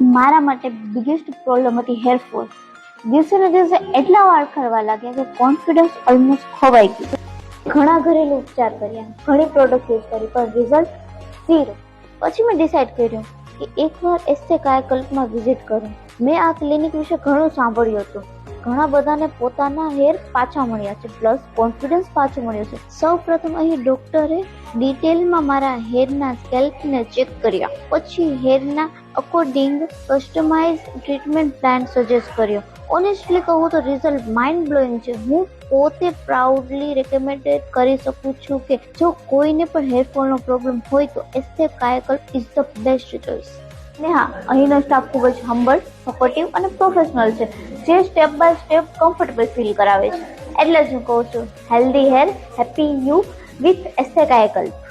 મારા માટે biggest problem હતી હેરફોલ. દિવસે ને દિવસે એટલા વાળ ખરવા લાગ્યા કે કોન્ફિડન્સ ઓલમોસ્ટ ખોવાઈ ગયું. ઘણા ઘરેલું ઉપચાર કર્યા, ઘણી પ્રોડક્ટ યુઝ કરી, પણ રિઝલ્ટ ઝીરો. પછી મેં ડિસાઈડ કર્યું કે એકવાર એસ્થે કાયાકલ્પમાં વિઝિટ કરું. મેં આ ક્લિનિક વિશે ઘણું સાંભળ્યું હતું. ઘણા બધાને પોતાના હેર પાછા મળ્યા છે, પ્લસ કોન્ફિડન્સ પાછું મળ્યું છે. સૌ પ્રથમ અહીં ડોક્ટરે ડિટેલમાં મારા હેરના સ્કેલ્પને ચેક કર્યા, પછી હેરના according customize treatment plan suggest કર્યો. ઓનેસ્ટલી કહું તો રિઝલ્ટ માઇન્ડ બ્લોઈંગ છે. હું પોતે પ્રાઉડલી રેકમેન્ડેડ કરી શકું છું કે જો કોઈને પણ હેરફોલનો પ્રોબ્લેમ હોય તો એસ્થે કાયાકલ્પ ઇઝ ધ બેસ્ટ ચોઇસ. ને હા, અહીંનો સ્ટાફ ખૂબ જ હમ્બલ, સપોર્ટિવ અને પ્રોફેશનલ છે, જે step by step comfortable feel કરાવે છે. એટલે જ હું કહું છું, healthy hair, happy you with Esthe કાયાકલ્પ.